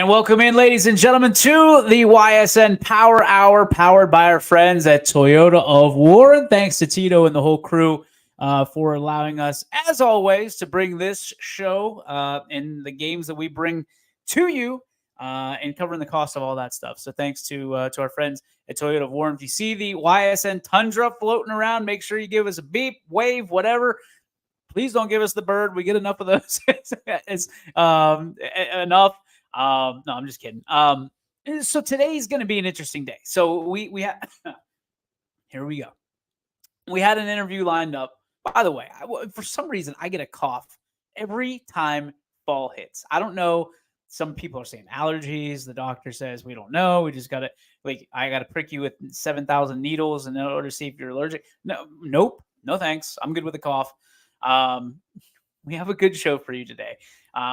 And welcome in, ladies and gentlemen, to the Ysn Power Hour, powered by our friends at Toyota of Warren. Thanks to Tito and the whole crew for allowing us, as always, to bring this show and the games that we bring to you and covering the cost of all that stuff. So thanks to our friends at Toyota of Warren. If you see the Ysn Tundra floating around, make sure you give us a beep, wave, whatever. Please don't give us the bird. We get enough of those. It's enough. No, I'm just kidding. So today's going to be an interesting day. So we have here we go. We had an interview lined up. By the way, for some reason I get a cough every time fall hits. I don't know. Some people are saying allergies. The doctor says we don't know. We just got to I got to prick you with 7,000 needles in order to see if you're allergic. Nope. No thanks. I'm good with a cough. We have a good show for you today.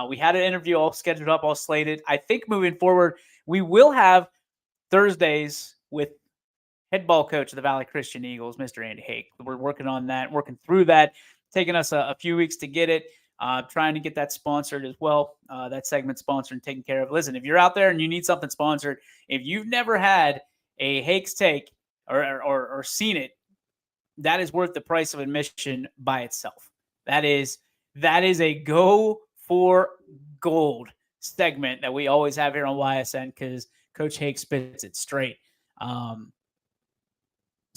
We had an interview all scheduled up, all slated. I think moving forward, we will have Thursdays with head ball coach of the Valley Christian Eagles, Mr. Andy Hake. We're working on that, working through that, taking us a few weeks to get it, trying to get that sponsored as well, that segment sponsored and taken care of. Listen, if you're out there and you need something sponsored, if you've never had a Hake's Take or seen it, that is worth the price of admission by itself. That is a go for gold segment that we always have here on YSN because Coach Hake spits it straight. So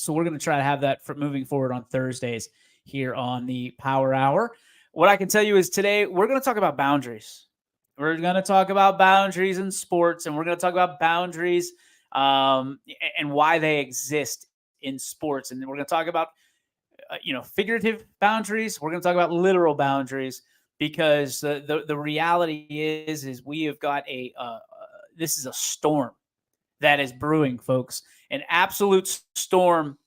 we're going to try to have that for moving forward on Thursdays here on the Power Hour. What I can tell you is today we're going to talk about boundaries. We're going to talk about boundaries in sports, and we're going to talk about boundaries and why they exist in sports. And we're going to talk about figurative boundaries. We're going to talk about literal boundaries because the reality is we have got this is a storm that is brewing, folks. An absolute storm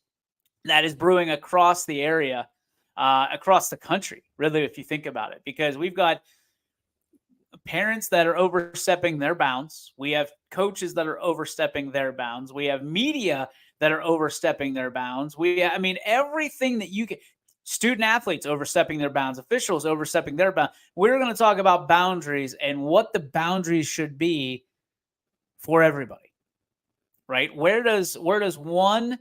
that is brewing across the area, across the country, really, if you think about it, because we've got parents that are overstepping their bounds. We have coaches that are overstepping their bounds. We have media that are overstepping their bounds. Everything that you can, student athletes overstepping their bounds, officials overstepping their bounds. We're going to talk about boundaries and what the boundaries should be for everybody, right? Where does one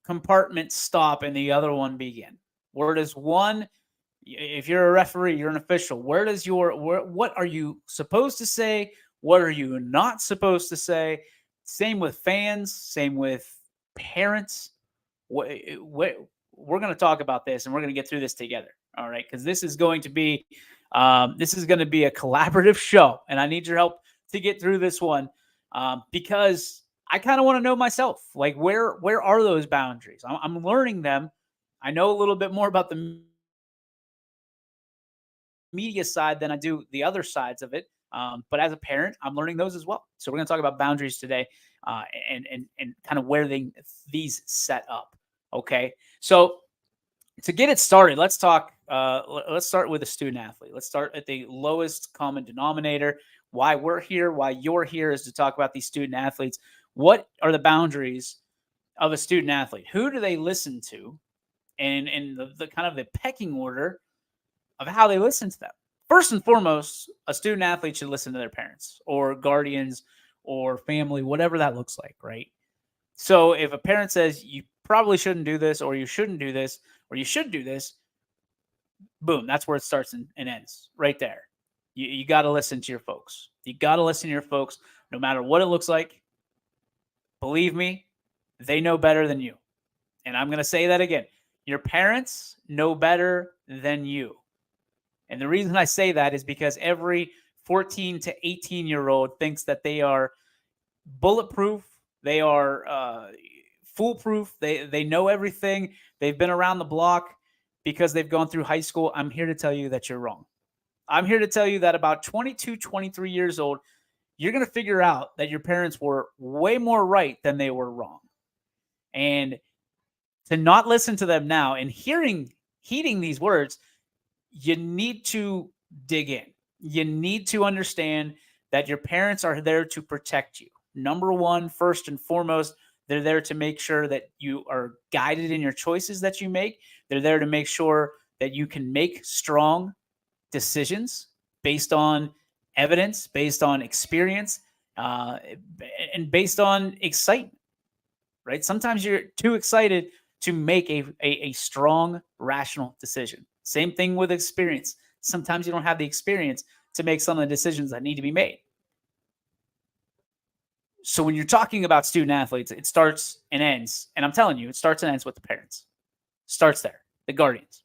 compartment stop and the other one begin? Where does one, if you're a referee, you're an official, what are you supposed to say? What are you not supposed to say? Same with fans, same with parents. We're going to talk about this, and we're going to get through this together, all right? Because this is going to be a collaborative show, and I need your help to get through this one because I kind of want to know myself, like where are those boundaries? I'm learning them. I know a little bit more about the media side than I do the other sides of it. But as a parent, I'm learning those as well. So we're going to talk about boundaries today and kind of where these set up. Okay. So to get it started, let's start with a student athlete. Let's start at the lowest common denominator. Why we're here, why you're here is to talk about these student athletes. What are the boundaries of a student athlete? Who do they listen to? And the kind of the pecking order of how they listen to them. First and foremost, a student athlete should listen to their parents or guardians or family, whatever that looks like, right? So if a parent says you probably shouldn't do this, or you shouldn't do this, or you should do this, boom, that's where it starts and ends, right there. You got to listen to your folks. You got to listen to your folks, no matter what it looks like. Believe me, they know better than you. And I'm going to say that again. Your parents know better than you. And the reason I say that is because every 14 to 18-year-old thinks that they are bulletproof. They are foolproof. They know everything. They've been around the block because they've gone through high school. I'm here to tell you that you're wrong. I'm here to tell you that about 22, 23 years old, you're going to figure out that your parents were way more right than they were wrong. And to not listen to them now and heeding these words, you need to dig in. You need to understand that your parents are there to protect you. Number one, first and foremost, they're there to make sure that you are guided in your choices that you make. They're there to make sure that you can make strong decisions based on evidence, based on experience, uh, and based on excitement, right? Sometimes you're too excited to make a strong, rational decision. Same thing with experience. Sometimes you don't have the experience to make some of the decisions that need to be made. So when you're talking about student athletes, it starts and ends, and I'm telling you, it starts and ends with the parents. Starts there, the guardians.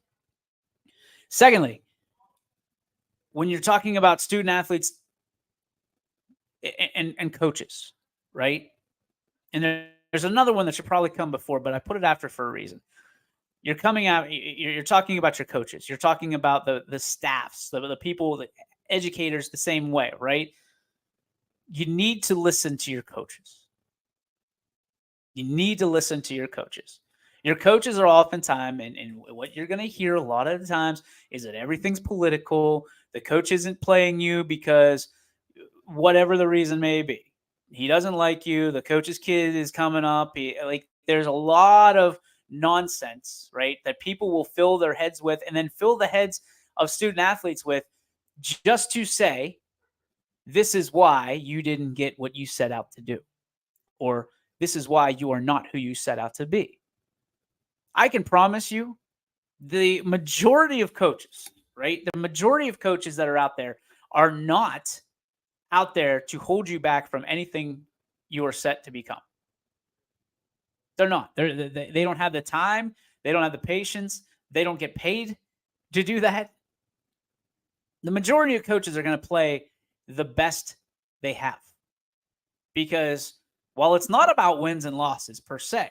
Secondly, when you're talking about student athletes and coaches, right? And there's another one that should probably come before, but I put it after for a reason. You're coming out, you're talking about your coaches. You're talking about the staffs, the people, the educators the same way, right? You need to listen to your coaches. You need to listen to your coaches. Your coaches are oftentimes, and what you're going to hear a lot of the times is that everything's political. The coach isn't playing you because whatever the reason may be. He doesn't like you. The coach's kid is coming up. There's a lot of nonsense, right? That people will fill their heads with, and then fill the heads of student athletes with, just to say, this is why you didn't get what you set out to do, or this is why you are not who you set out to be. I can promise you, the majority of coaches, right? The majority of coaches that are out there are not out there to hold you back from anything you are set to become. They're not. They don't have the time. They don't have the patience. They don't get paid to do that. The majority of coaches are going to play the best they have, because while it's not about wins and losses per se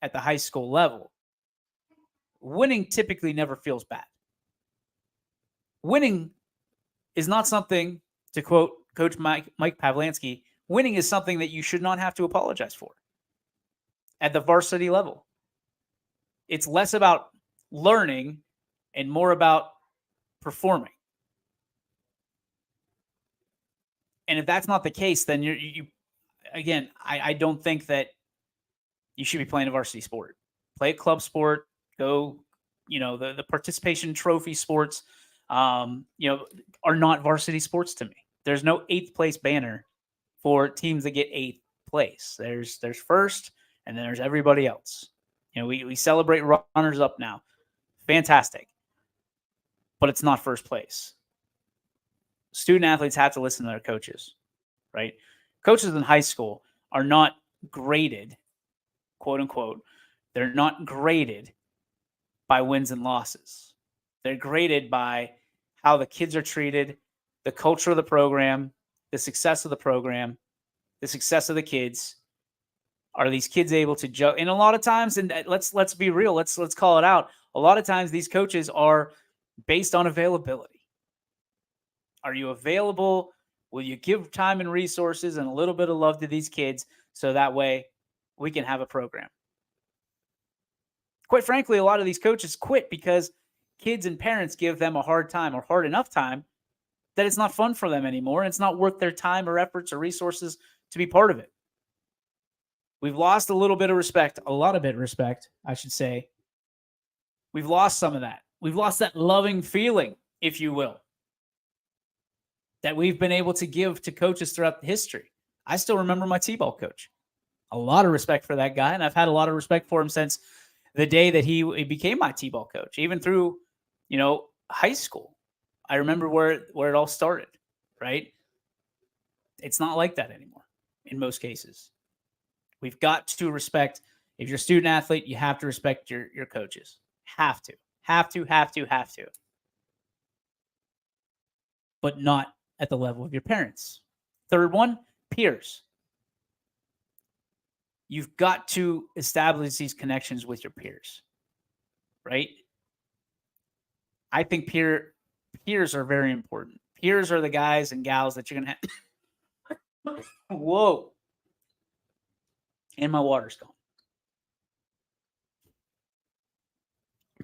at the high school level, winning typically never feels bad. Winning is not something, to quote Coach Mike Pavlansky, winning is something that you should not have to apologize for at the varsity level. It's less about learning and more about performing. And if that's not the case, then you again, I don't think that you should be playing a varsity sport. Play a club sport. Go, the participation trophy sports, are not varsity sports to me. There's no 8th place banner for teams that get 8th place. There's first, and then there's everybody else. We celebrate runners up now. Fantastic. But it's not first place. Student athletes have to listen to their coaches, right? Coaches in high school are not graded, quote unquote. They're not graded by wins and losses. They're graded by how the kids are treated, the culture of the program, the success of the program, the success of the kids. Are these kids able to judge? And a lot of times, and let's be real, let's call it out. A lot of times these coaches are based on availability. Are you available? Will you give time and resources and a little bit of love to these kids so that way we can have a program? Quite frankly, a lot of these coaches quit because kids and parents give them a hard time, or hard enough time, that it's not fun for them anymore. And it's not worth their time or efforts or resources to be part of it. We've lost a little bit of respect, a lot of respect, I should say. We've lost some of that. We've lost that loving feeling, if you will, that we've been able to give to coaches throughout history. I still remember my T-ball coach. A lot of respect for that guy, and I've had a lot of respect for him since the day that he became my T-ball coach, even through, high school. I remember where it all started, right? It's not like that anymore in most cases. We've got to respect, if you're a student athlete, you have to respect your coaches. Have to. But not at the level of your parents. Third one, peers. You've got to establish these connections with your peers, right? I think peers are very important. Peers are the guys and gals that you're going to have. Whoa. And my water's gone.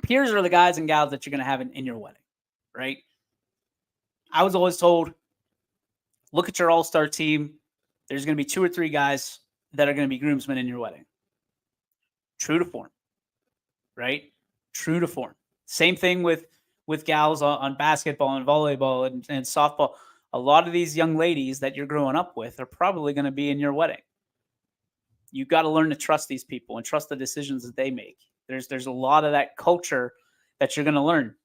Peers are the guys and gals that you're going to have in your wedding, right? I was always told, look at your all-star team. There's going to be 2 or 3 guys that are going to be groomsmen in your wedding. True to form, right? True to form. Same thing with gals on basketball and volleyball and softball. a lot of these young ladies that you're growing up with are probably going to be in your wedding. You got to learn to trust these people and trust the decisions that they make. There's a lot of that culture that you're going to learn.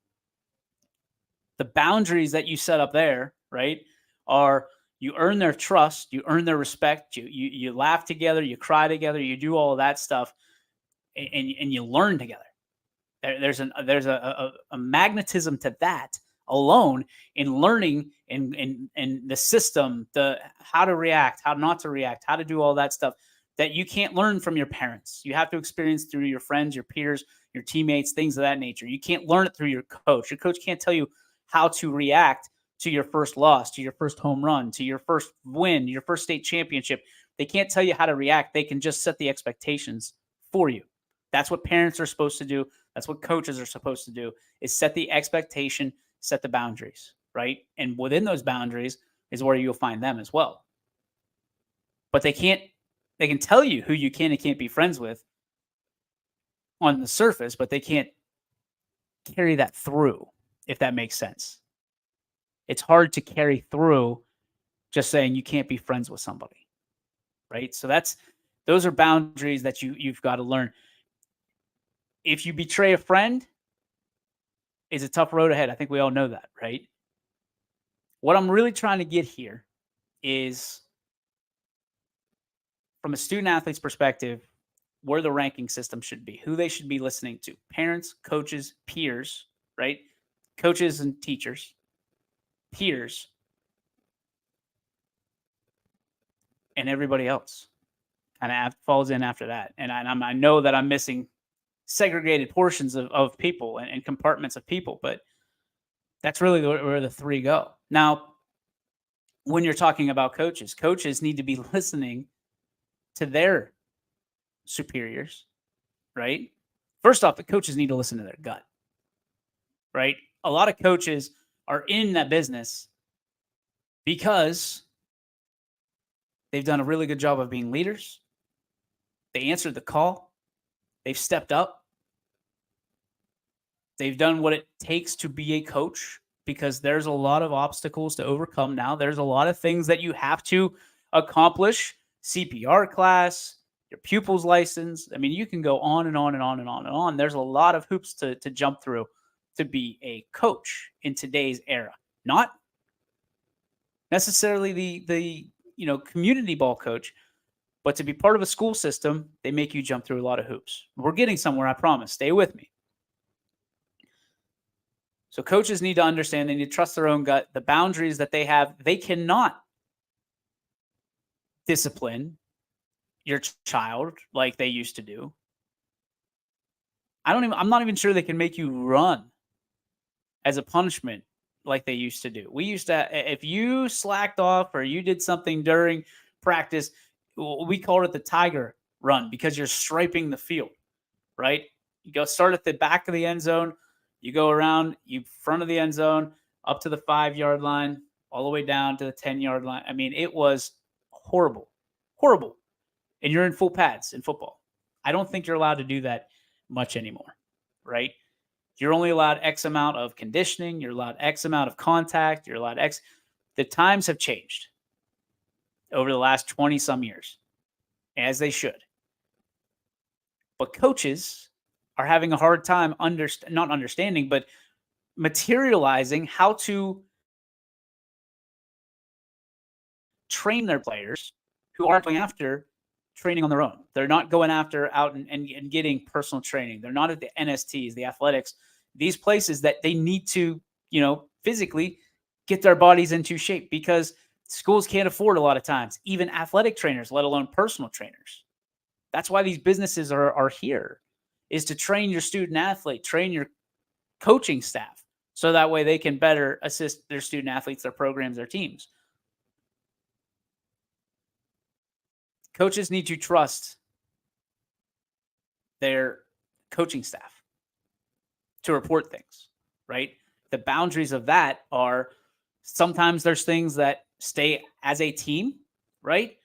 The boundaries that you set up there, right, are you earn their trust, you earn their respect, you laugh together, you cry together, you do all of that stuff, and you learn together. There's a magnetism to that alone in learning in the system, the how to react, how not to react, how to do all that stuff that you can't learn from your parents. You have to experience through your friends, your peers, your teammates, things of that nature. You can't learn it through your coach. Your coach can't tell you how to react to your first loss, to your first home run, to your first win, your first state championship. They can't tell you how to react. They can just set the expectations for you. That's what parents are supposed to do. That's what coaches are supposed to do, is set the expectation, set the boundaries, right? And within those boundaries is where you'll find them as well. But they can tell you who you can and can't be friends with on the surface, but they can't carry that through, if that makes sense. It's hard to carry through just saying you can't be friends with somebody, right? So those are boundaries that you've got to learn. If you betray a friend, it's a tough road ahead. I think we all know that, right? What I'm really trying to get here is, from a student athlete's perspective, where the ranking system should be, who they should be listening to: parents, coaches, peers, right? Coaches and teachers, peers, and everybody else kind of falls in after that. And I know that I'm missing segregated portions of people and compartments of people, but that's really where the three go. Now, when you're talking about coaches need to be listening to their superiors, right? First off, the coaches need to listen to their gut, right? A lot of coaches are in that business because they've done a really good job of being leaders. They answered the call. They've stepped up. They've done what it takes to be a coach, because there's a lot of obstacles to overcome now. There's a lot of things that you have to accomplish. CPR class, your pupil's license. I mean, you can go on and on and on and on and on. There's a lot of hoops to jump through to be a coach in today's era. Not necessarily the community ball coach, but to be part of a school system, they make you jump through a lot of hoops. We're getting somewhere, I promise. Stay with me. So coaches need to understand, they need to trust their own gut, the boundaries that they have. They cannot discipline your child like they used to do. I'm not even sure they can make you run as a punishment like they used to do. We used to, if you slacked off or you did something during practice, we called it the tiger run, because you're striping the field, right? You go start at the back of the end zone, you go around, you front of the end zone, up to the 5-yard line, all the way down to the 10-yard line. I mean, it was horrible, horrible. And you're in full pads in football. I don't think you're allowed to do that much anymore, right? You're only allowed X amount of conditioning. You're allowed X amount of contact. You're allowed X. The times have changed over the last 20 some years, as they should. But coaches are having a hard time not understanding, but materializing how to train their players who aren't going after training on their own. They're not going after out and getting personal training. They're not at the NSTs, the athletics, these places that they need to, physically get their bodies into shape, because schools can't afford a lot of times, even athletic trainers, let alone personal trainers. That's why these businesses are here, is to train your student athlete, train your coaching staff, so that way they can better assist their student athletes, their programs, their teams. Coaches need to trust their coaching staff to report things, right? The boundaries of that are, sometimes there's things that stay as a team, right?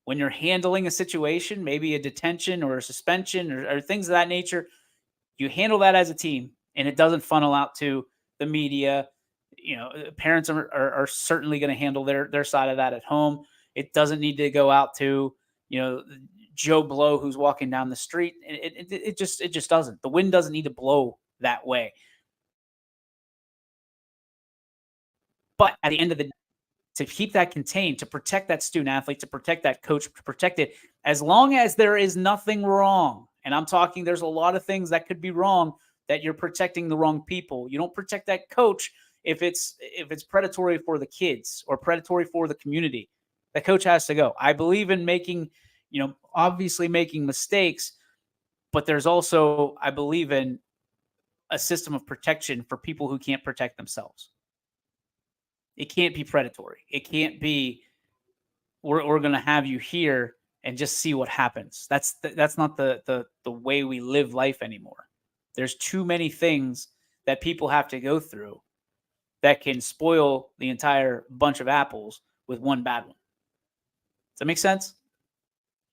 When you're handling a situation, maybe a detention or a suspension or things of that nature, you handle that as a team, and it doesn't funnel out to the media, parents are certainly going to handle their side of that at home. It doesn't need to go out to, you know, Joe Blow who's walking down the street. It just doesn't. The wind doesn't need to blow that way. But at the end of the to keep that contained, to protect that student athlete, to protect that coach, to protect it, as long as there is nothing wrong. And I'm talking, there's a lot of things that could be wrong that you're protecting the wrong people. You don't protect that coach if it's predatory for the kids or predatory for the community. The coach has to go. I believe in making, obviously making mistakes, but there's also, I believe in a system of protection for people who can't protect themselves. It can't be predatory. It can't be we're going to have you here and just see what happens. That's not the way we live life anymore. There's too many things that people have to go through that can spoil the entire bunch of apples with one bad one. Does that make sense?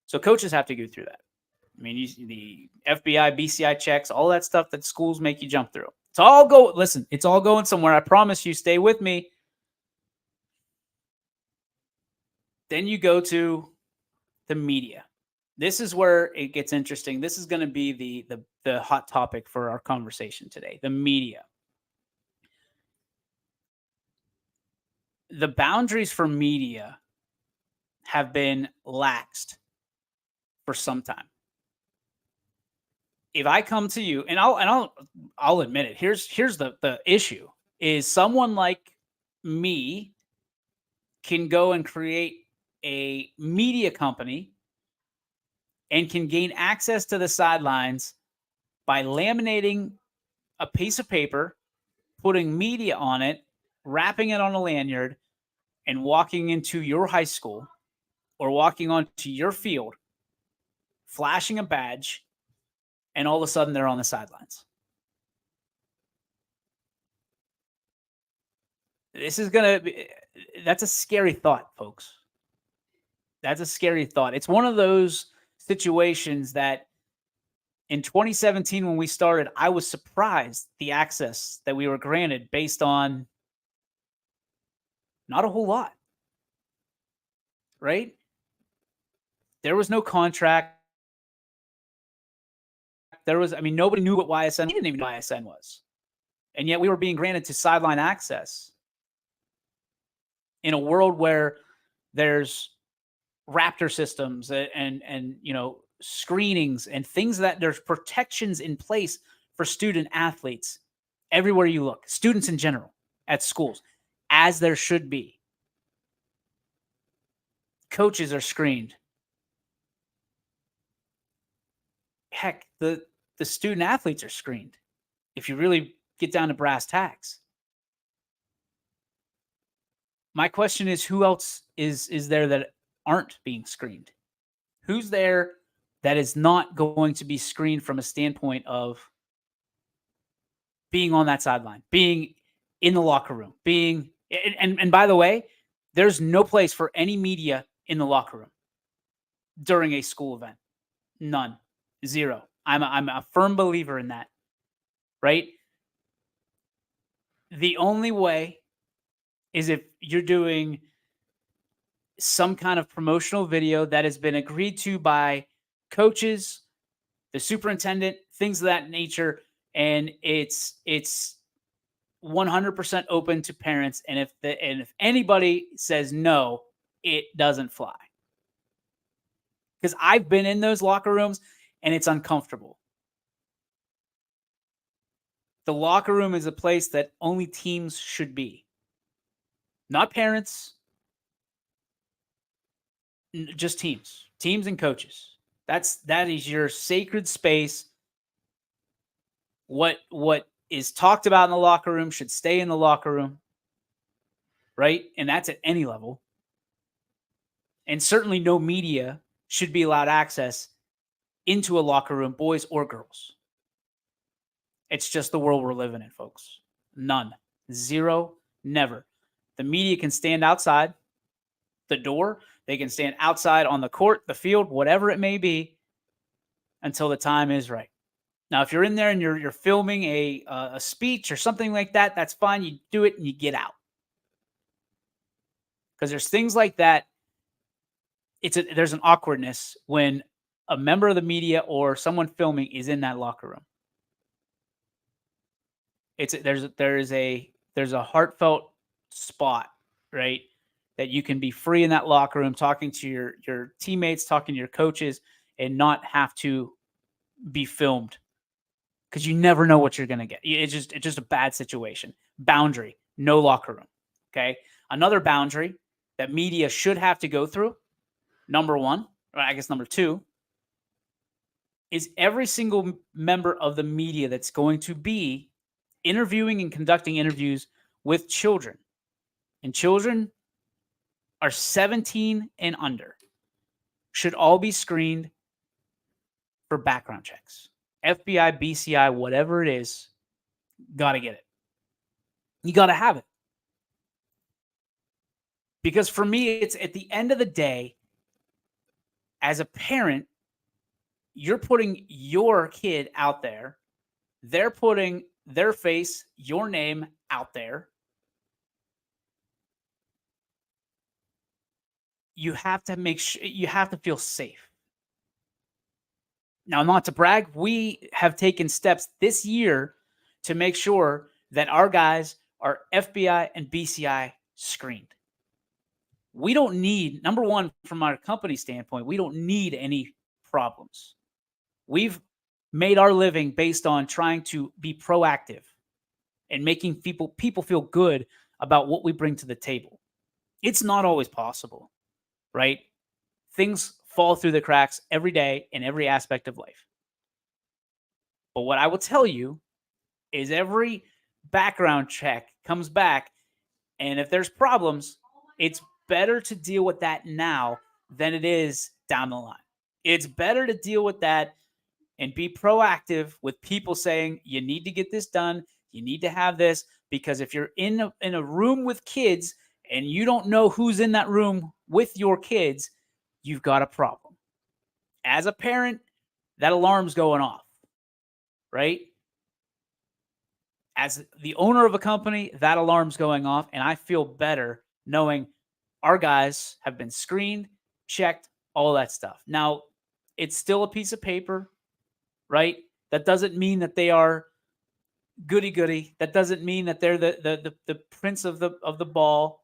So coaches have to go through that. I mean, the FBI, BCI checks, all that stuff that schools make you jump through. It's all going somewhere. I promise you, stay with me. Then you go to the media. This is where it gets interesting. This is going to be the hot topic for our conversation today, the media. The boundaries for media have been laxed for some time. If I come to you, and I'll admit it. Here's the issue: is someone like me can go and create a media company and can gain access to the sidelines by laminating a piece of paper, putting media on it, wrapping it on a lanyard, and walking into your high school or walking onto your field, flashing a badge, and all of a sudden they're on the sidelines. That's a scary thought, folks. That's a scary thought. It's one of those situations that in 2017, when we started, I was surprised the access that we were granted based on not a whole lot, right? There was no contract. Nobody knew what YSN, we didn't even know what YSN was. And yet we were being granted to sideline access in a world where there's Raptor systems and screenings and things that there's protections in place for student athletes everywhere you look, students in general at schools, as there should be. Coaches are screened. Heck, the student athletes are screened. If you really get down to brass tacks. My question is, who else is there that aren't being screened? Who's there that is not going to be screened from a standpoint of being on that sideline, being in the locker room, and by the way, there's no place for any media in the locker room during a school event. None. Zero. I'm a firm believer in that, right? The only way is if you're doing some kind of promotional video that has been agreed to by coaches, the superintendent, things of that nature, and it's 100% open to parents. And if anybody says no, it doesn't fly. Because I've been in those locker rooms and it's uncomfortable. The locker room is a place that only teams should be, not parents. Just teams and coaches. That is your sacred space. What is talked about in the locker room should stay in the locker room, right? And that's at any level. And certainly no media should be allowed access into a locker room, boys or girls. It's just the world we're living in, folks. None. Zero. Never. The media can stand outside the door. They can stand outside on the court, the field, whatever it may be, until the time is right. Now, if you're in there and you're filming a speech or something like that, that's fine. You do it and you get out, because there's things like that. There's an awkwardness when a member of the media or someone filming is in that locker room. There's a heartfelt spot, right? That you can be free in that locker room, talking to your teammates, talking to your coaches, and not have to be filmed, because you never know what you're gonna get. It's just a bad situation. Boundary, no locker room. Okay. Another boundary that media should have to go through. Number one, or I guess number two, is every single member of the media that's going to be interviewing and conducting interviews with children, and children are 17 and under, should all be screened for background checks. FBI, BCI, whatever it is, got to get it. You got to have it. Because for me, it's at the end of the day, as a parent, you're putting your kid out there. They're putting their face, your name out there. You have to make sure, you have to feel safe. Now, not to brag, we have taken steps this year to make sure that our guys are FBI and BCI screened. We don't need, number one, from our company standpoint, we don't need any problems. We've made our living based on trying to be proactive and making people feel good about what we bring to the table. It's not always possible, right? Things fall through the cracks every day in every aspect of life. But what I will tell you is every background check comes back, and if there's problems, it's better to deal with that now than it is down the line. It's better to deal with that and be proactive with people saying, you need to get this done. You need to have this, because if you're in a room with kids and you don't know who's in that room with your kids, you've got a problem. As a parent, that alarm's going off, right? As the owner of a company, that alarm's going off, and I feel better knowing our guys have been screened, checked, all that stuff. Now, it's still a piece of paper, right? That doesn't mean that they are goody-goody. That doesn't mean that they're the prince of the ball,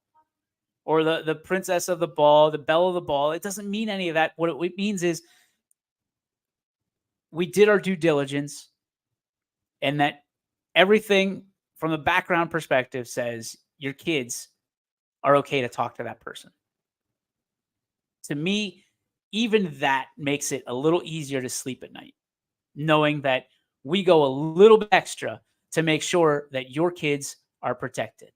or the princess of the ball, the belle of the ball. It doesn't mean any of that. What it means is we did our due diligence, and that everything from a background perspective says your kids are okay to talk to that person. To me, even that makes it a little easier to sleep at night, knowing that we go a little bit extra to make sure that your kids are protected,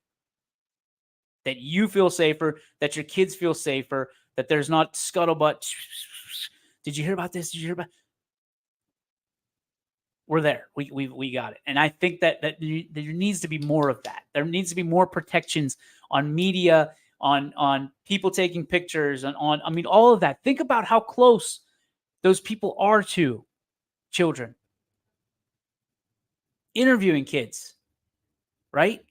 that you feel safer, that your kids feel safer, that there's not scuttlebutt. Did you hear about this? Did you hear about? We're there. We got it. And I think that there needs to be more of that. There needs to be more protections on media, on people taking pictures, on I mean, all of that. Think about how close those people are to children. Interviewing kids, right?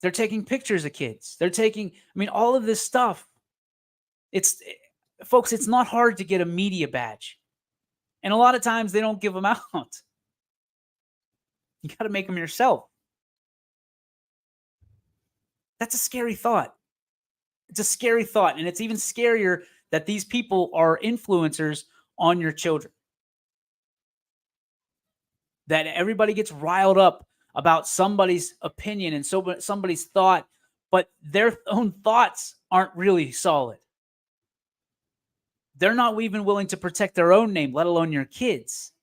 They're taking pictures of kids. They're taking, I mean, all of this stuff. Folks, it's not hard to get a media badge. And a lot of times they don't give them out. You got to make them yourself. That's a scary thought. It's a scary thought. And it's even scarier that these people are influencers on your children. That everybody gets riled up about somebody's opinion and somebody's thought, but their own thoughts aren't really solid. They're not even willing to protect their own name, let alone your kids.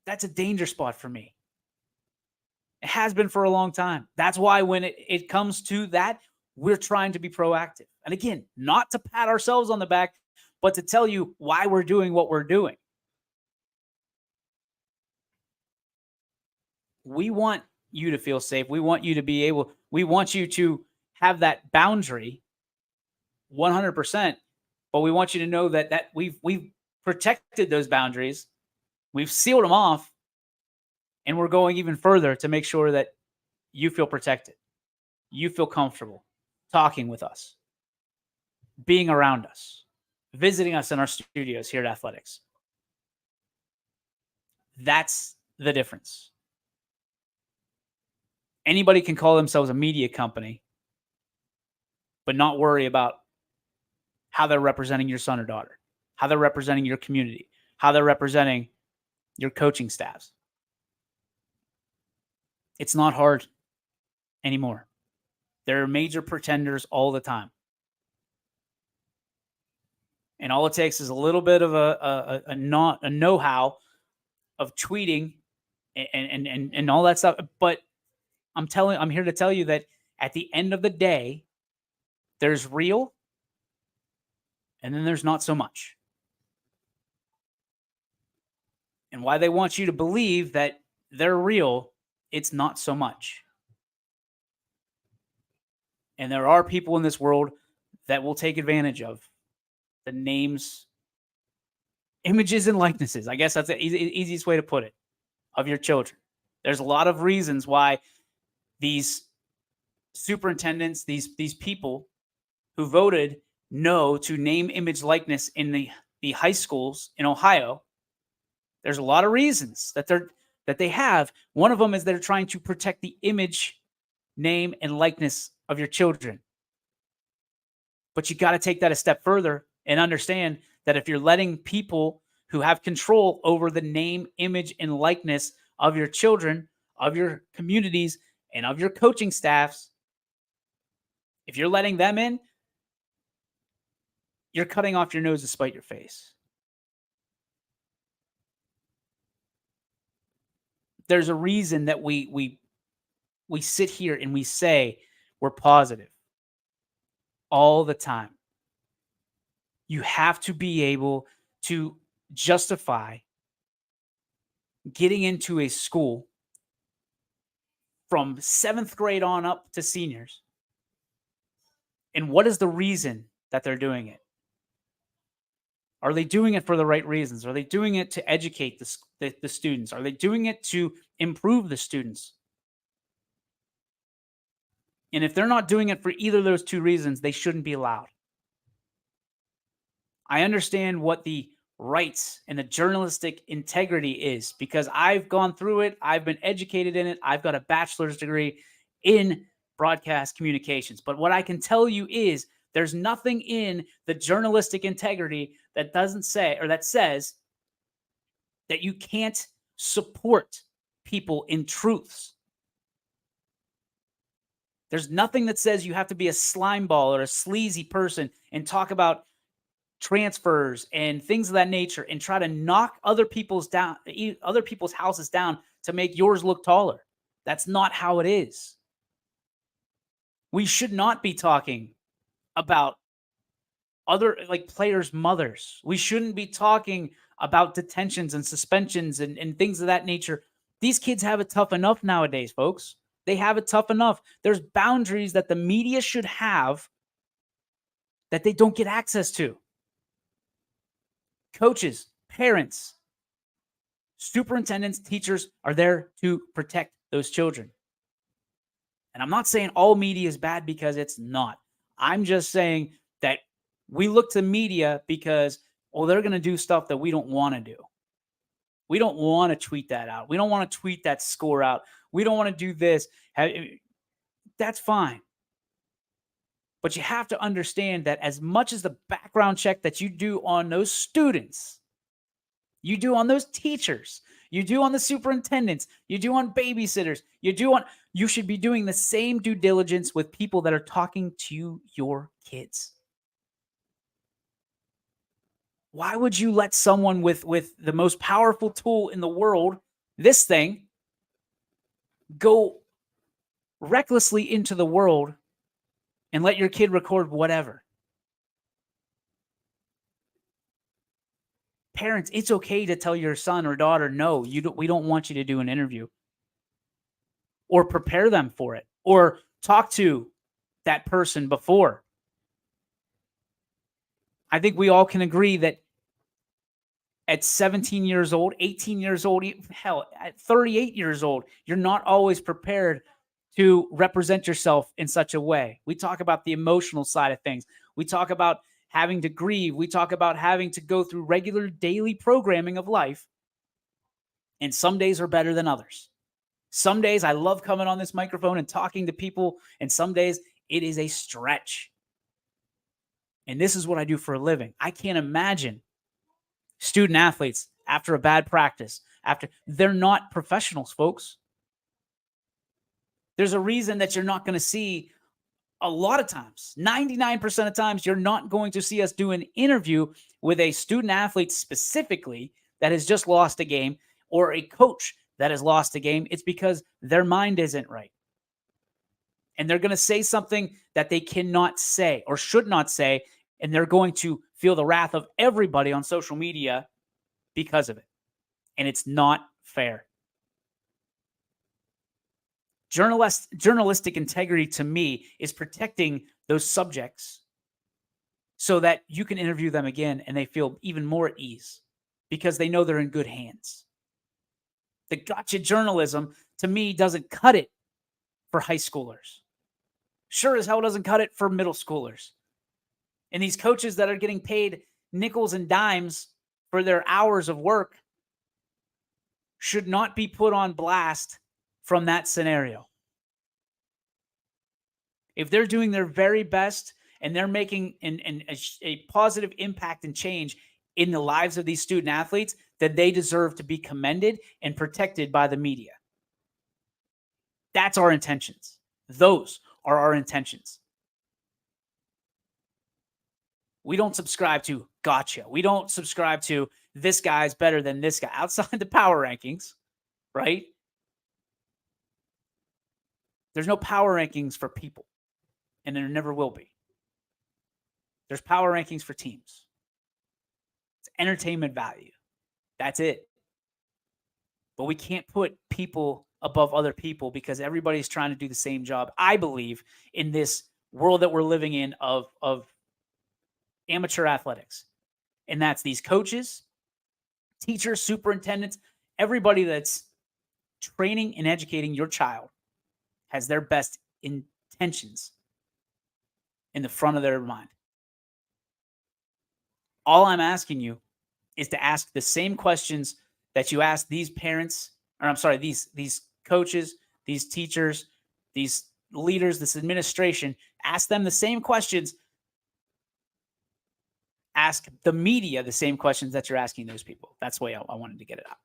That's a danger spot for me. It has been for a long time. That's why when it comes to that, we're trying to be proactive. And again, not to pat ourselves on the back, but to tell you why we're doing what we're doing. We want you to feel safe. We want you to be able, we want you to have that boundary 100%, but we want you to know that we've protected those boundaries. We've sealed them off, and we're going even further to make sure that you feel protected. You feel comfortable talking with us, being around us, visiting us in our studios here at Athletics. That's the difference. Anybody can call themselves a media company, but not worry about how they're representing your son or daughter, how they're representing your community, how they're representing your coaching staffs. It's not hard anymore. There are major pretenders all the time. And all it takes is a little bit of a know-how of tweeting and all that stuff. But I'm here to tell you that at the end of the day, there's real and then there's not so much. And why they want you to believe that they're real, it's not so much. And there are people in this world that will take advantage of the names, images, and likenesses. I guess that's the easiest way to put it, of your children. There's a lot of reasons why these superintendents, these people who voted no to name, image, likeness in the high schools in Ohio, there's a lot of reasons that they have. One of them is they're trying to protect the image, name, and likeness of your children. But you got to take that a step further and understand that if you're letting people who have control over the name, image, and likeness of your children, of your communities, and of your coaching staffs, if you're letting them in, you're cutting off your nose to spite your face. There's a reason that we sit here and we say we're positive all the time. You have to be able to justify getting into a school from 7th grade on up to seniors. And what is the reason that they're doing it? Are they doing it for the right reasons? Are they doing it to educate the students? Are they doing it to improve the students? And if they're not doing it for either of those two reasons, they shouldn't be allowed. I understand what the rights and the journalistic integrity is because I've gone through it. I've been educated in it. I've got a bachelor's degree in broadcast communications. But what I can tell you is there's nothing in the journalistic integrity that doesn't say, or that says, that you can't support people in truths. There's nothing that says you have to be a slime ball or a sleazy person and talk about transfers and things of that nature and try to knock other people's houses down to make yours look taller. That's not how it is. We should not be talking about other players' mothers. We shouldn't be talking about detentions and suspensions and things of that nature. These kids have it tough enough nowadays, folks. They have it tough enough. There's boundaries that the media should have that they don't get access to. Coaches, parents, superintendents, teachers are there to protect those children. And I'm not saying all media is bad because it's not. I'm just saying that we look to media because, they're going to do stuff that we don't want to do. We don't want to tweet that out. We don't want to tweet that score out. We don't want to do this. That's fine. But you have to understand that as much as the background check that you do on those students, you do on those teachers, you do on the superintendents, you do on babysitters, you should be doing the same due diligence with people that are talking to your kids. Why would you let someone with the most powerful tool in the world, this thing, go recklessly into the world and let your kid record whatever? Parents, it's okay to tell your son or daughter, no, we don't want you to do an interview. Or prepare them for it. Or talk to that person before. I think we all can agree that at 17 years old, 18 years old, hell, at 38 years old, you're not always prepared to represent yourself in such a way. We talk about the emotional side of things. We talk about having to grieve. We talk about having to go through regular daily programming of life. And some days are better than others. Some days I love coming on this microphone and talking to people, and some days it is a stretch. And this is what I do for a living. I can't imagine student athletes after a bad practice, they're not professionals, folks. There's a reason that you're not going to see a lot of times, 99% of times, you're not going to see us do an interview with a student athlete specifically that has just lost a game or a coach that has lost a game. It's because their mind isn't right. And they're going to say something that they cannot say or should not say, and they're going to feel the wrath of everybody on social media because of it. And it's not fair. Journalistic integrity to me is protecting those subjects so that you can interview them again and they feel even more at ease because they know they're in good hands. The gotcha journalism to me doesn't cut it for high schoolers. Sure as hell doesn't cut it for middle schoolers. And these coaches that are getting paid nickels and dimes for their hours of work should not be put on blast from that scenario. If they're doing their very best and they're making a positive impact and change in the lives of these student athletes, then they deserve to be commended and protected by the media. That's our intentions. Those are our intentions. We don't subscribe to gotcha. We don't subscribe to this guy's better than this guy outside the power rankings, right? There's no power rankings for people, and there never will be. There's power rankings for teams. It's entertainment value. That's it. But we can't put people above other people because everybody's trying to do the same job. I believe in this world that we're living in of amateur athletics. And that's these coaches, teachers, superintendents, everybody that's training and educating your child has their best intentions in the front of their mind. All I'm asking you is to ask the same questions that you ask these parents, or I'm sorry, these coaches, these teachers, these leaders, this administration. Ask them the same questions. Ask the media the same questions that you're asking those people. That's the way I wanted to get it out.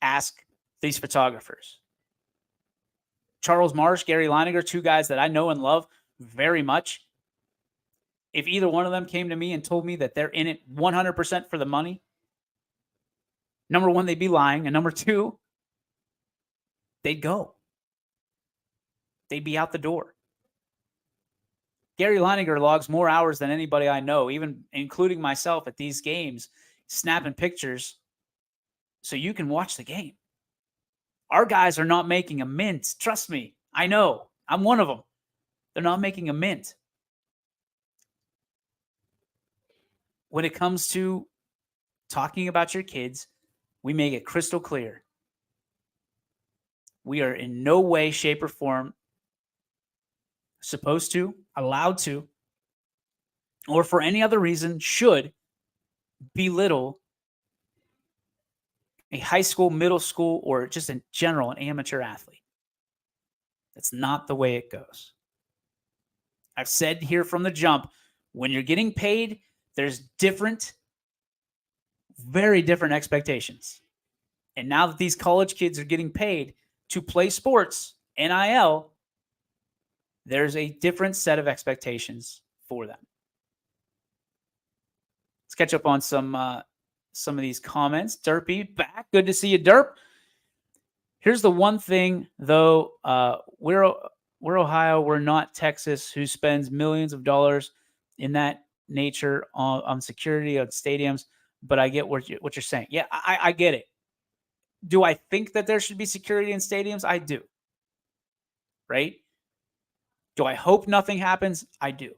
Ask these photographers. Charles Marsh, Gary Leininger, two guys that I know and love very much. If either one of them came to me and told me that they're in it 100% for the money, number one, they'd be lying. And number two, they'd go. They'd be out the door. Gary Leininger logs more hours than anybody I know, even including myself at these games, snapping pictures so you can watch the game. Our guys are not making a mint. Trust me. I know. I'm one of them. They're not making a mint. When it comes to talking about your kids, we make it crystal clear. We are in no way, shape, or form supposed to, allowed to, or for any other reason should belittle a high school, middle school, or just in general, an amateur athlete. That's not the way it goes. I've said here from the jump, when you're getting paid, there's very different expectations. And now that these college kids are getting paid to play sports, NIL, there's a different set of expectations for them. Let's catch up on some of these comments. Derpy back. Good to see you, Derp. Here's the one thing, though. We're Ohio. We're not Texas, who spends millions of dollars in that nature on security, on stadiums. But I get what you're saying. Yeah, I get it. Do I think that there should be security in stadiums? I do. Right? Do I hope nothing happens? I do.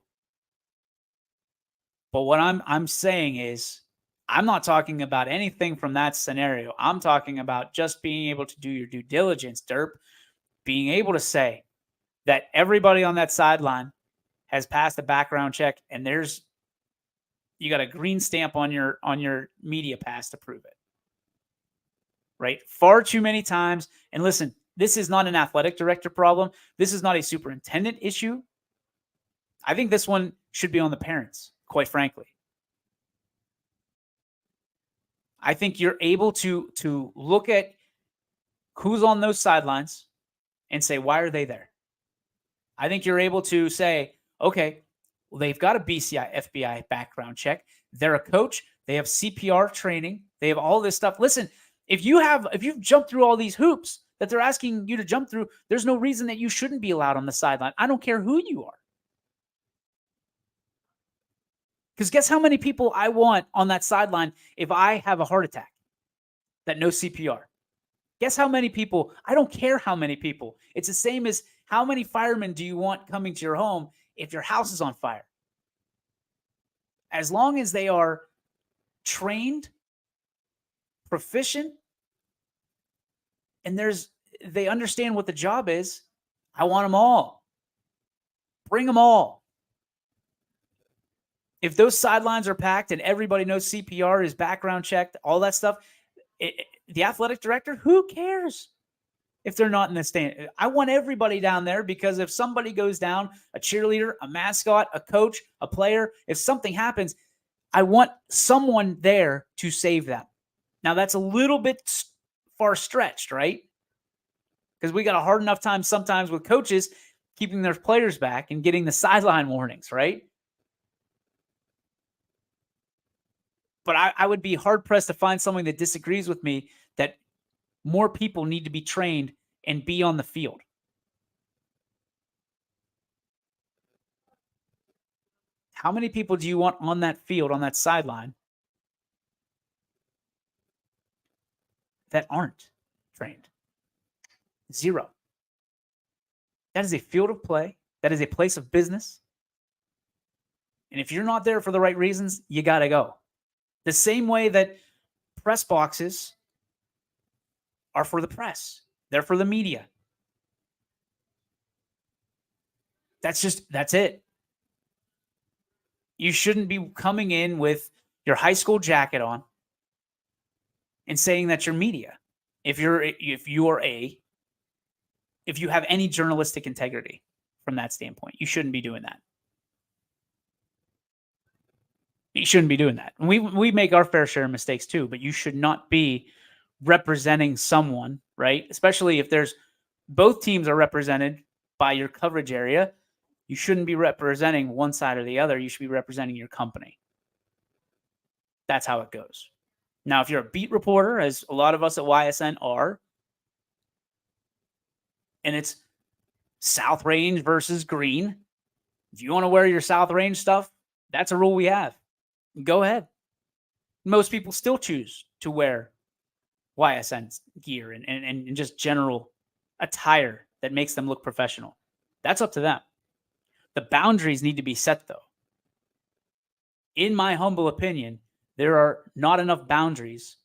But what I'm saying is, I'm not talking about anything from that scenario. I'm talking about just being able to do your due diligence, Derp, being able to say that everybody on that sideline has passed a background check, and you got a green stamp on your media pass to prove it. Right? Far too many times. And listen, this is not an athletic director problem. This is not a superintendent issue. I think this one should be on the parents, quite frankly. I think you're able to look at who's on those sidelines and say, why are they there? I think you're able to say, okay, well, they've got a BCI, FBI background check. They're a coach. They have CPR training. They have all this stuff. Listen, if you've jumped through all these hoops that they're asking you to jump through, there's no reason that you shouldn't be allowed on the sideline. I don't care who you are. Because guess how many people I want on that sideline if I have a heart attack that knows CPR? Guess how many people? I don't care how many people. It's the same as how many firemen do you want coming to your home if your house is on fire? As long as they are trained, proficient, and they understand what the job is, I want them all. Bring them all. If those sidelines are packed and everybody knows CPR is background checked, all that stuff, the athletic director, who cares if they're not in the stand? I want everybody down there, because if somebody goes down, a cheerleader, a mascot, a coach, a player, if something happens, I want someone there to save them. Now, that's a little bit far stretched, right? Because we got a hard enough time sometimes with coaches keeping their players back and getting the sideline warnings, right? But I would be hard-pressed to find someone that disagrees with me that more people need to be trained and be on the field. How many people do you want on that field, on that sideline, that aren't trained? Zero. That is a field of play. That is a place of business. And if you're not there for the right reasons, you got to go. The same way that press boxes are for the press. They're for the media. That's it. You shouldn't be coming in with your high school jacket on and saying that you're media. If you have any journalistic integrity from that standpoint, you shouldn't be doing that. You shouldn't be doing that. And we make our fair share of mistakes too, but you should not be representing someone, right? Especially if both teams are represented by your coverage area. You shouldn't be representing one side or the other. You should be representing your company. That's how it goes. Now, if you're a beat reporter, as a lot of us at YSN are, and it's South Range versus Green, if you want to wear your South Range stuff, that's a rule we have. Go ahead. Most people still choose to wear YSN gear and just general attire that makes them look professional. That's up to them. The boundaries need to be set, though. In my humble opinion, there are not enough boundaries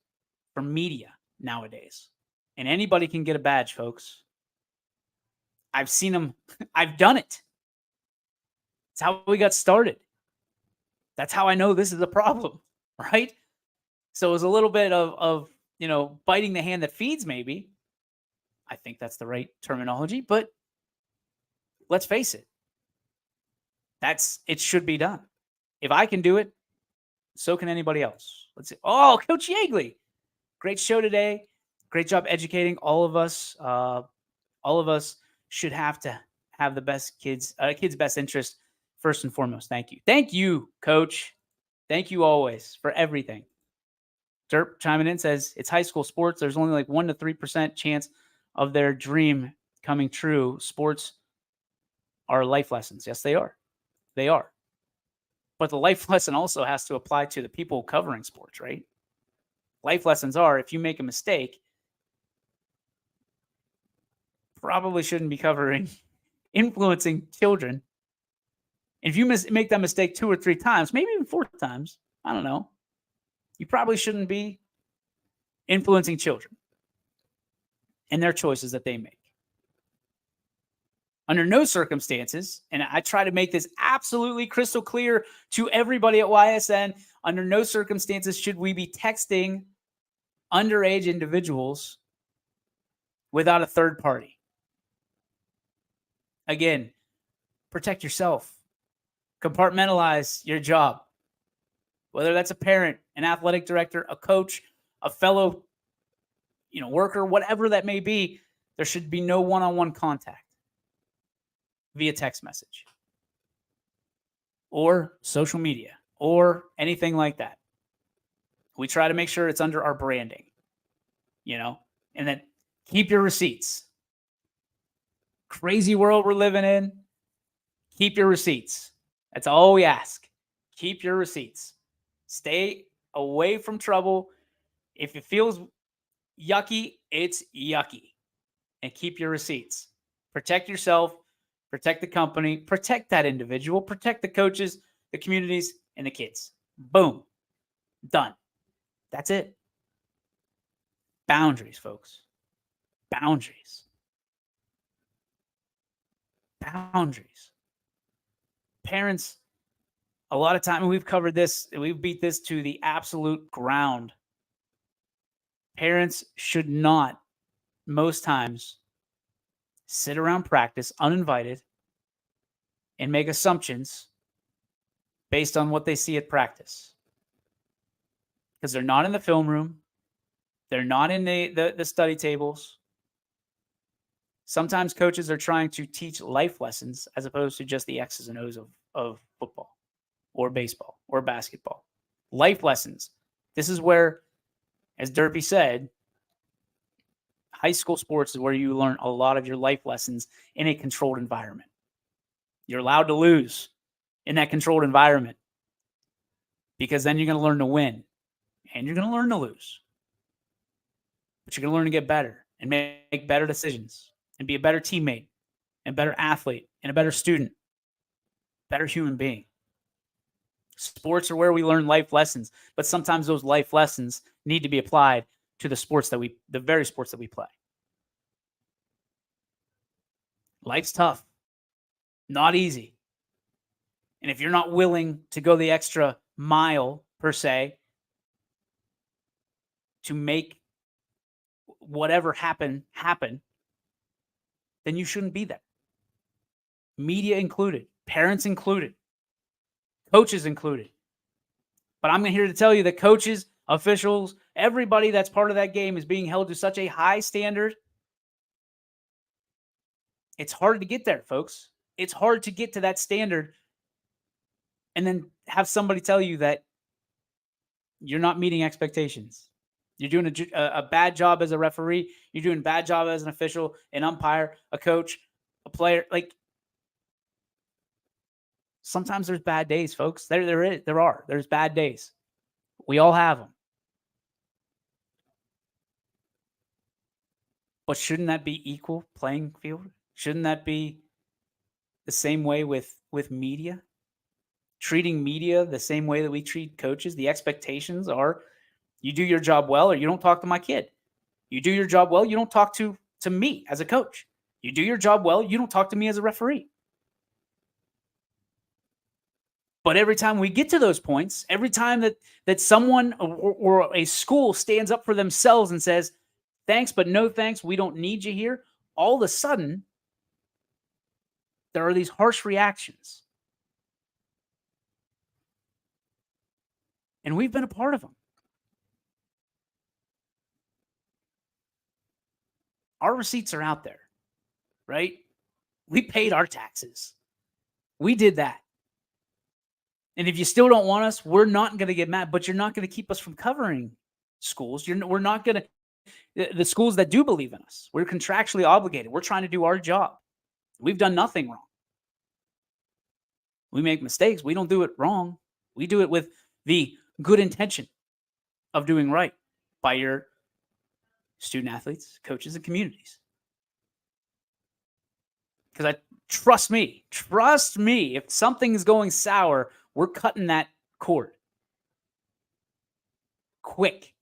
for media nowadays. And anybody can get a badge, folks. I've seen them. I've done it. It's how we got started. That's how I know this is a problem, right? So it was a little bit of biting the hand that feeds, maybe. I think that's the right terminology, but let's face it. It should be done. If I can do it, so can anybody else. Let's see. Oh, Coach Yeagley. Great show today. Great job educating all of us. All of us should have to have the best kids' best interest first and foremost. Thank you. Thank you, Coach. Thank you always for everything. Derp chiming in says it's high school sports. There's only like 1 to 3% chance of their dream coming true. Sports are life lessons. Yes, they are. They are. But the life lesson also has to apply to the people covering sports, right? Life lessons are, if you make a mistake, probably shouldn't be covering influencing children If you make that mistake 2 or 3 times, maybe even 4 times, I don't know, you probably shouldn't be influencing children and their choices that they make. Under no circumstances, and I try to make this absolutely crystal clear to everybody at YSN, under no circumstances should we be texting underage individuals without a third party. Again, protect yourself. Compartmentalize your job. Whether that's a parent, an athletic director, a coach, a fellow, worker, whatever that may be, there should be no one-on-one contact via text message or social media or anything like that. We try to make sure it's under our branding, and then keep your receipts. Crazy world we're living in. Keep your receipts. That's all we ask. Keep your receipts. Stay away from trouble. If it feels yucky, it's yucky. And keep your receipts. Protect yourself. Protect the company. Protect that individual. Protect the coaches, the communities, and the kids. Boom. Done. That's it. Boundaries, folks. Boundaries. Boundaries. Parents, a lot of time, and we've covered this, we've beat this to the absolute ground. Parents should not, most times, sit around practice uninvited and make assumptions based on what they see at practice. Because they're not in the film room. They're not in the study tables. Sometimes coaches are trying to teach life lessons as opposed to just the X's and O's of football or baseball or basketball. Life lessons. This is where, as Derpy said, high school sports is where you learn a lot of your life lessons in a controlled environment. You're allowed to lose in that controlled environment because then you're going to learn to win and you're going to learn to lose. But you're going to learn to get better and make better decisions and be a better teammate and better athlete and a better student, better human being. Sports are where we learn life lessons, but sometimes those life lessons need to be applied to the very sports that we play. Life's tough, not easy. And if you're not willing to go the extra mile, per se, to make whatever happen, then you shouldn't be there. Media included, parents included, coaches included. But I'm here to tell you that coaches, officials, everybody that's part of that game is being held to such a high standard. It's hard to get there, folks. It's hard to get to that standard and then have somebody tell you that you're not meeting expectations. You're doing a bad job as a referee. You're doing a bad job as an official, an umpire, a coach, a player. Like, sometimes there's bad days, folks. There's bad days. We all have them. But shouldn't that be equal playing field? Shouldn't that be the same way with media? Treating media the same way that we treat coaches? The expectations are you do your job well or you don't talk to my kid. You do your job well, you don't talk to me as a coach. You do your job well, you don't talk to me as a referee. But every time we get to those points, every time that someone or a school stands up for themselves and says, thanks, but no thanks, we don't need you here, all of a sudden, there are these harsh reactions. And we've been a part of them. Our receipts are out there, right? We paid our taxes. We did that. And if you still don't want us, we're not going to get mad, but you're not going to keep us from covering schools. We're not going to, the schools that do believe in us, we're contractually obligated. We're trying to do our job. We've done nothing wrong. We make mistakes. We don't do it wrong. We do it with the good intention of doing right by your student athletes, coaches, and communities. Because Trust me. Trust me. If something's going sour, we're cutting that cord. Quick.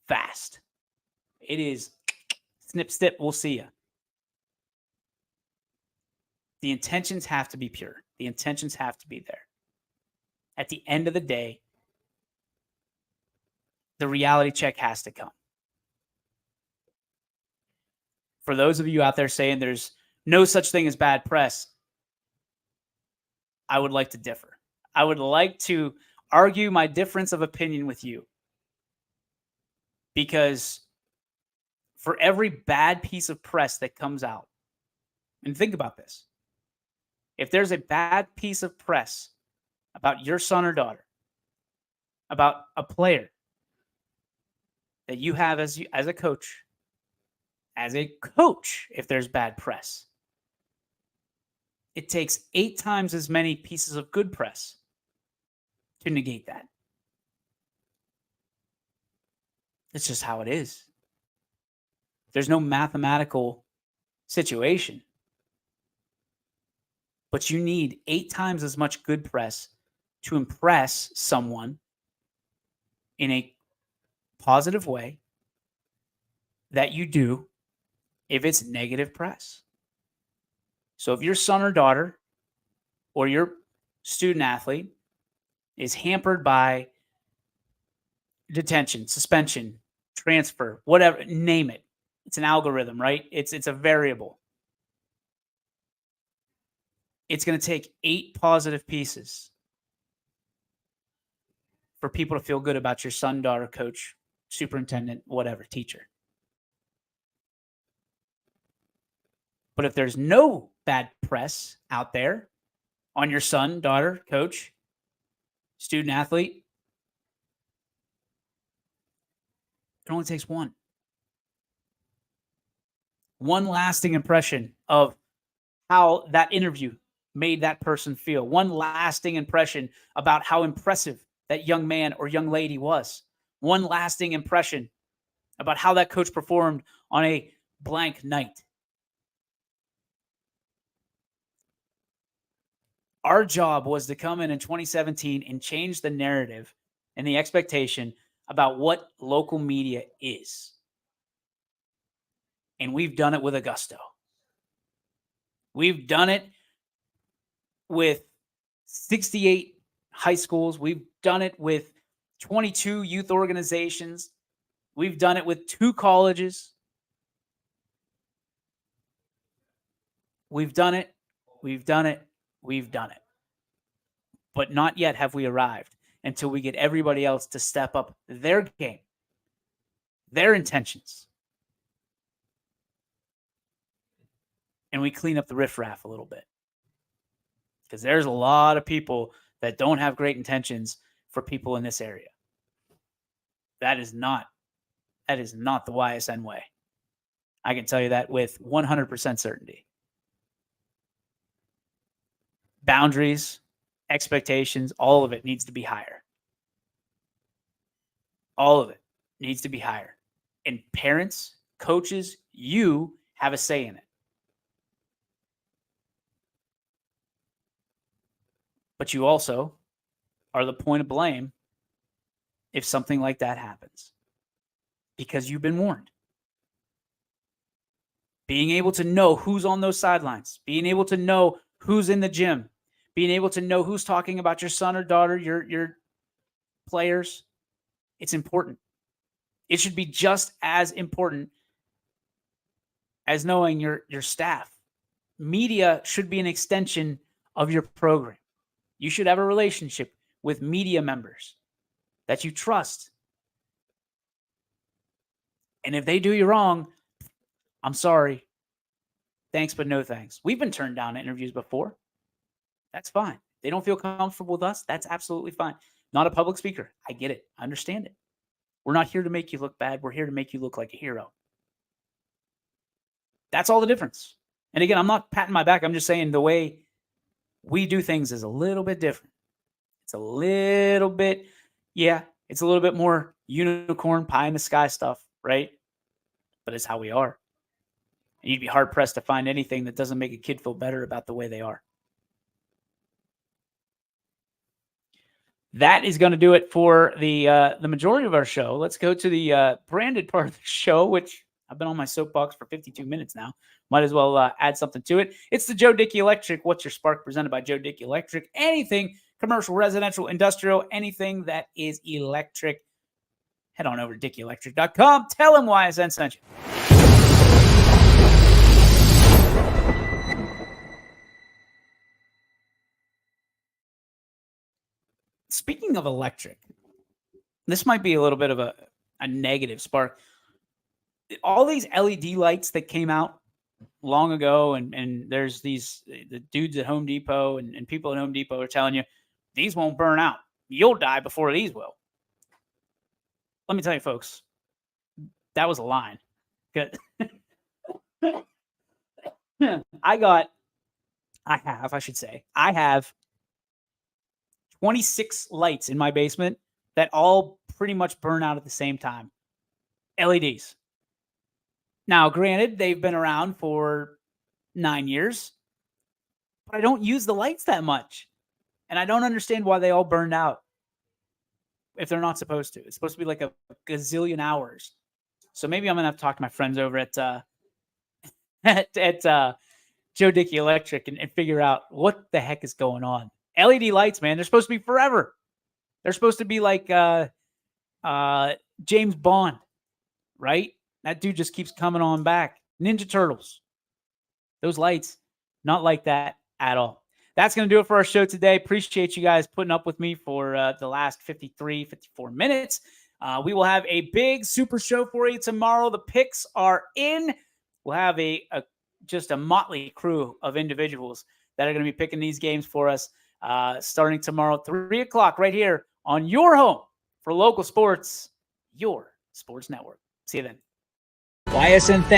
Fast. It is snip, snip, we'll see you. The intentions have to be pure. The intentions have to be there. At the end of the day, the reality check has to come. For those of you out there saying there's no such thing as bad press, I would like to differ. I would like to argue my difference of opinion with you. Because for every bad piece of press that comes out, and think about this, if there's a bad piece of press about your son or daughter, about a player that you have as a coach, if there's bad press, it takes 8 times as many pieces of good press to negate that. It's just how it is. There's no mathematical situation. But you need 8 times as much good press to impress someone in a positive way that you do if it's negative press. So if your son or daughter or your student athlete is hampered by detention, suspension, transfer, whatever, name it. It's an algorithm, right? It's a variable. It's going to take 8 positive pieces for people to feel good about your son, daughter, coach, superintendent, whatever, teacher. But if there's no bad press out there on your son, daughter, coach, student athlete, it only takes one. One lasting impression of how that interview made that person feel. One lasting impression about how impressive that young man or young lady was. One lasting impression about how that coach performed on a blank night. Our job was to come in 2017 and change the narrative and the expectation about what local media is. And we've done it with a gusto. We've done it with 68 high schools. We've done it with 22 youth organizations. We've done it with 2 colleges. We've done it. We've done it. We've done it. But not yet have we arrived until we get everybody else to step up their game, their intentions. And we clean up the riffraff a little bit. Because there's a lot of people that don't have great intentions for people in this area. That is not the YSN way. I can tell you that with 100% certainty. Boundaries, expectations, all of it needs to be higher. All of it needs to be higher. And parents, coaches, you have a say in it. But you also are the point of blame if something like that happens. Because you've been warned. Being able to know who's on those sidelines, being able to know who's in the gym, being able to know who's talking about your son or daughter, your players, it's important. It should be just as important as knowing your staff. Media should be an extension of your program. You should have a relationship with media members that you trust. And if they do you wrong, I'm sorry. Thanks, but no thanks. We've been turned down at interviews before. That's fine. They don't feel comfortable with us. That's absolutely fine. Not a public speaker. I get it. I understand it. We're not here to make you look bad. We're here to make you look like a hero. That's all the difference. And again, I'm not patting my back. I'm just saying the way we do things is a little bit different. It's a little bit, it's a little bit more unicorn pie in the sky stuff, right? But it's how we are. And you'd be hard-pressed to find anything that doesn't make a kid feel better about the way they are. That is going to do it for the majority of our show. Let's go to the branded part of the show, which I've been on my soapbox for 52 minutes now. Might as well add something to it. It's the Joe Dickey Electric. What's Your Spark? Presented by Joe Dickey Electric. Anything commercial, residential, industrial, anything that is electric. Head on over to DickeyElectric.com. Tell them why Ysn sent you. Speaking of electric, this might be a little bit of a negative spark. All these LED lights that came out long ago, and there's the dudes at Home Depot and people at Home Depot are telling you, these won't burn out. You'll die before these will. Let me tell you, folks, that was a line. Good. I have 26 lights in my basement that all pretty much burn out at the same time. LEDs. Now, granted, they've been around for 9 years, but I don't use the lights that much. And I don't understand why they all burned out if they're not supposed to. It's supposed to be like a gazillion hours. So maybe I'm going to have to talk to my friends over at Joe Dickey Electric and figure out what the heck is going on. LED lights, man, they're supposed to be forever. They're supposed to be like James Bond, right? That dude just keeps coming on back. Ninja Turtles. Those lights, not like that at all. That's going to do it for our show today. Appreciate you guys putting up with me for the last 54 minutes. We will have a big super show for you tomorrow. The picks are in. We'll have just a motley crew of individuals that are going to be picking these games for us starting tomorrow, 3 o'clock, right here on your home for local sports, your sports network. See you then. Ysn.